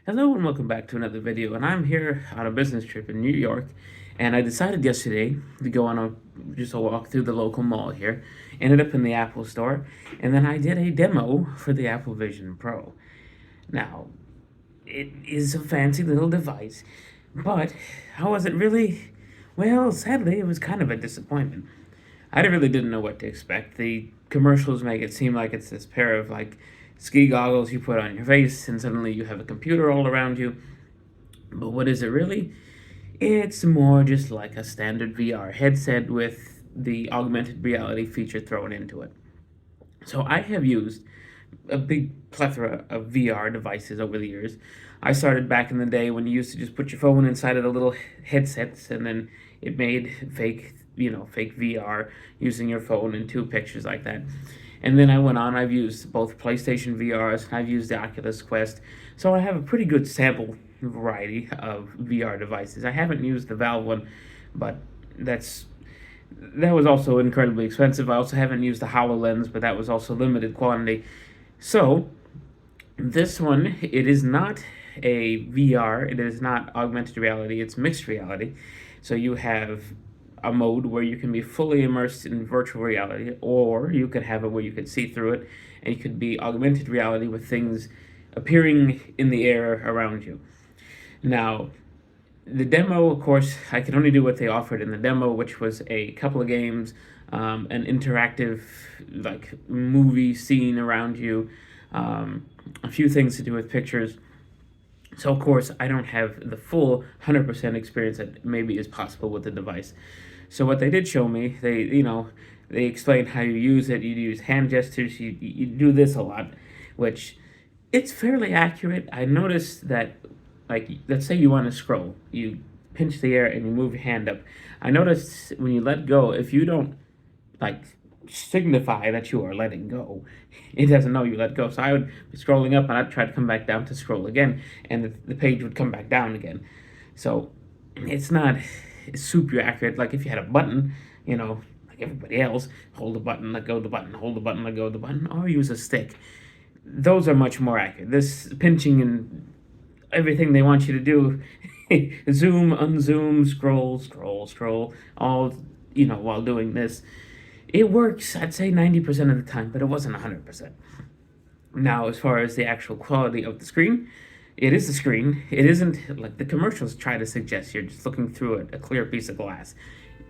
Hello and welcome back to another video, and I'm here on a business trip in New York, and I decided yesterday to go on just a walk through the local mall here. Ended up in the Apple store, and then I did a demo for the Apple Vision Pro. Now, it is a fancy little device, but how was it really? Well, sadly, it was kind of a disappointment. I really didn't know what to expect. The commercials make it seem like it's this pair of ski goggles you put on your face, and suddenly you have a computer all around you. But what is it really? It's more just like a standard VR headset with the augmented reality feature thrown into it. So I have used a big plethora of VR devices over the years. I started back in the day when you used to just put your phone inside of the little headsets, and then it made fake VR using your phone and two pictures like that. And then I went on, I've used both PlayStation VRs and I've used the Oculus Quest. So I have a pretty good sample variety of VR devices. I haven't used the Valve one, but that's that was also incredibly expensive. I also haven't used the HoloLens, but that was also limited quantity. So this one, it is not a VR, it is not augmented reality, it's mixed reality. So you have a mode where you can be fully immersed in virtual reality, or you could have it where you could see through it, and you could be augmented reality with things appearing in the air around you. Now, the demo, of course, I could only do what they offered in the demo, which was a couple of games, an interactive movie scene around you, a few things to do with pictures. So of course, I don't have the full 100% experience that maybe is possible with the device. So what they did show me, they explained how you use it. You use hand gestures. You do this a lot, which it's fairly accurate. I noticed that, like, let's say you want to scroll, you pinch the air and you move your hand up. I noticed when you let go, if you don't like signify that you are letting go, it doesn't know you let go. So I would be scrolling up and I'd try to come back down to scroll again, and the page would come back down again. So it's not super accurate. Like if you had a button, like everybody else, hold the button, let go of the button, hold the button, let go of the button, or use a stick. Those are much more accurate. This pinching and everything they want you to do, zoom, unzoom, scroll, all, while doing this. It works, I'd say 90% of the time, but it wasn't 100%. Now, as far as the actual quality of the screen, it is the screen. It isn't like the commercials try to suggest you're just looking through a clear piece of glass.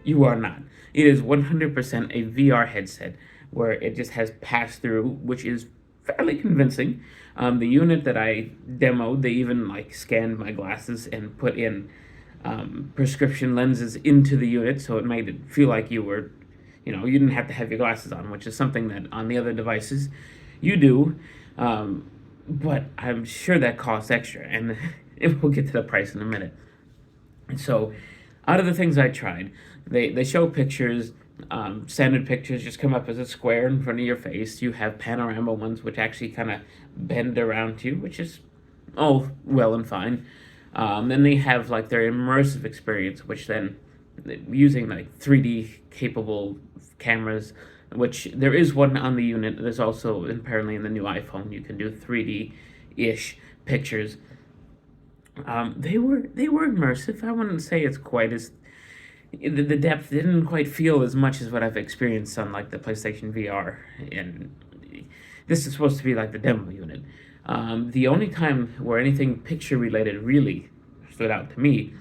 You are not. It is 100% a VR headset where it just has pass through, which is fairly convincing. The unit that I demoed, they even scanned my glasses and put in prescription lenses into the unit, so it made it feel like you didn't have to have your glasses on, which is something that on the other devices you do. But I'm sure that costs extra, and we'll get to the price in a minute. So, out of the things I tried, they show pictures. Standard pictures just come up as a square in front of your face. You have panorama ones, which actually kind of bend around you, which is all well and fine. Then they have their immersive experience, which then using 3D capable cameras, which there is one on the unit. There's also apparently in the new iPhone you can do 3D ish pictures. They were immersive. I wouldn't say it's quite as the depth didn't quite feel as much as what I've experienced on the PlayStation VR, and this is supposed to be like the demo unit. The only time where anything picture related really stood out to me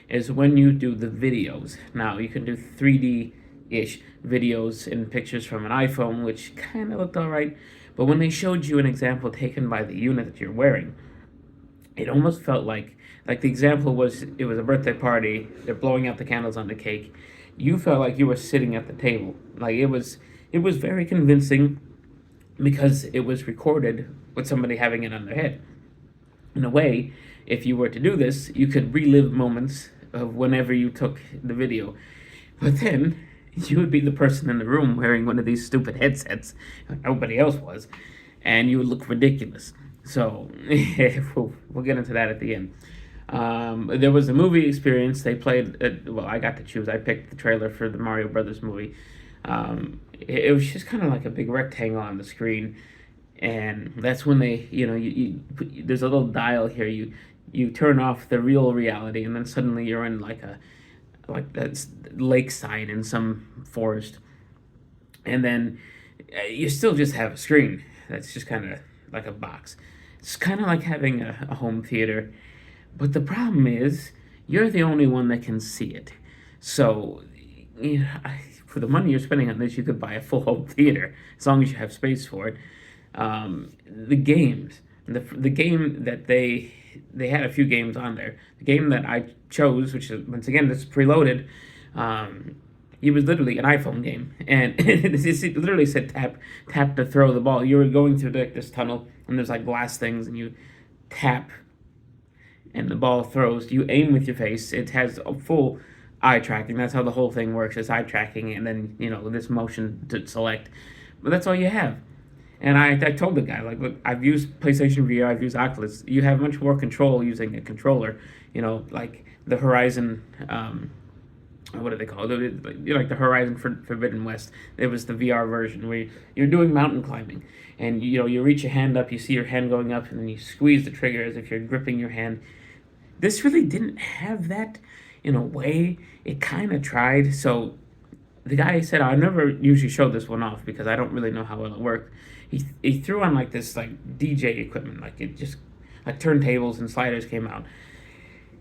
is when you do the videos. Now you can do 3D ish videos and pictures from an iPhone, which kind of looked alright, but when they showed you an example taken by the unit that you're wearing, it almost felt like the example was it was a birthday party, they're blowing out the candles on the cake. You felt like you were sitting at the table. It was very convincing because it was recorded with somebody having it on their head. In a way, if you were to do this, you could relive moments of whenever you took the video. But then you would be the person in the room wearing one of these stupid headsets. Nobody else was. And you would look ridiculous. So we'll get into that at the end. There was a movie experience. They played, well, I got to choose. I picked the trailer for the Mario Brothers movie. It was just kind of like a big rectangle on the screen. and that's when they, there's a little dial here. You turn off the real reality, and then suddenly you're in like that's lakeside in some forest, and then you still just have a screen that's just kind of like a box. It's kind of like having a home theater, but the problem is you're the only one that can see it. So, for the money you're spending on this, you could buy a full home theater as long as you have space for it. The games, the game that they had a few games on there. The game that I chose, which is once again this is preloaded, it was literally an iPhone game, and it literally said tap to throw the ball. You were going through like this tunnel, and there's like glass things, and you tap, and the ball throws. You aim with your face. It has a full eye tracking. That's how the whole thing works. It's eye tracking, and then this motion to select. But that's all you have. And I told the guy, like, look, I've used PlayStation VR, I've used Oculus. You have much more control using a controller. Like the Horizon, what do they call it? Like the Horizon Forbidden West. It was the VR version where you're doing mountain climbing, and you reach your hand up, you see your hand going up, and then you squeeze the trigger as if you're gripping your hand. This really didn't have that in a way. It kind of tried. So the guy said, I never usually show this one off because I don't really know how well it worked. He threw on like this like DJ equipment, like it just like turntables and sliders came out.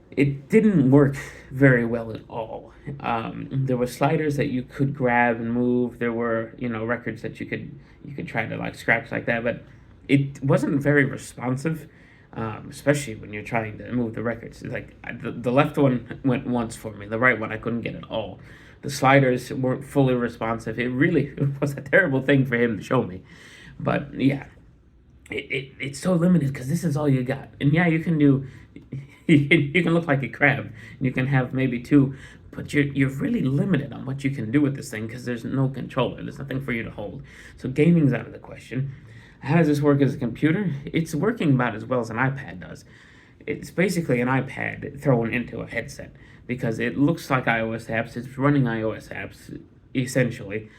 It didn't work very well at all. There were sliders that you could grab and move. There were records that you could try to like scratch like that, but it wasn't very responsive. Especially when you're trying to move the records. Like the left one went once for me, the right one I couldn't get at all. The sliders weren't fully responsive. It really was a terrible thing for him to show me. But yeah, it's so limited because this is all you got. And yeah, you can do, you can look like a crab. You can have maybe two, but you're really limited on what you can do with this thing because there's no controller. There's nothing for you to hold. So gaming's out of the question. How does this work as a computer? It's working about as well as an iPad does. It's basically an iPad thrown into a headset because it looks like iOS apps. It's running iOS apps, essentially.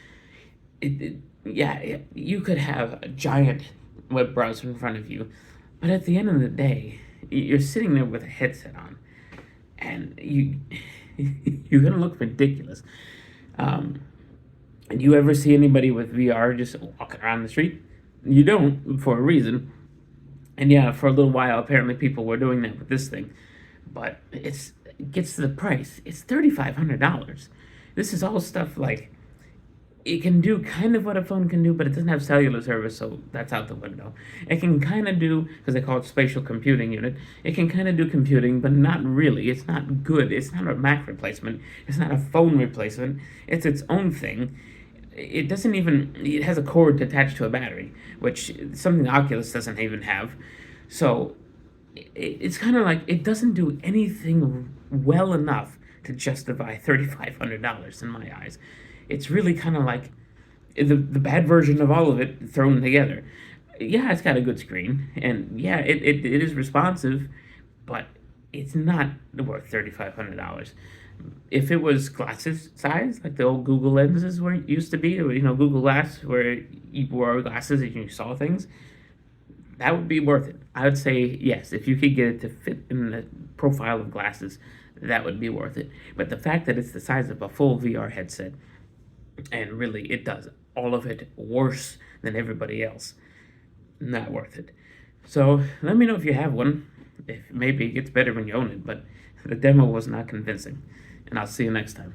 Yeah, you could have a giant web browser in front of you, but at the end of the day, you're sitting there with a headset on, and you're gonna look ridiculous. Um, do you ever see anybody with VR just walking around the street? You don't, for a reason. And yeah, for a little while, apparently people were doing that with this thing. But it gets to the price. It's $3,500. This is all stuff like it can do kind of what a phone can do, but it doesn't have cellular service, so that's out the window. It can kind of do, because they call it spatial computing unit, it can kind of do computing, but not really. It's not good. It's not a Mac replacement. It's not a phone replacement. It's its own thing. It has a cord attached to a battery, which something the Oculus doesn't even have. So it's kind of like it doesn't do anything well enough to justify $3,500 in my eyes. It's really kind of like the bad version of all of it thrown together. Yeah, it's got a good screen, and yeah, it is responsive, but it's not worth $3,500. If it was glasses size, like the old Google lenses were used to be, or Google Glass, where you wore glasses and you saw things, that would be worth it. I would say yes, if you could get it to fit in the profile of glasses, that would be worth it. But the fact that it's the size of a full VR headset, and really it does all of it worse than everybody else, not worth it. So let me know if you have one. If maybe it gets better when you own it, but the demo was not convincing. And I'll see you next time.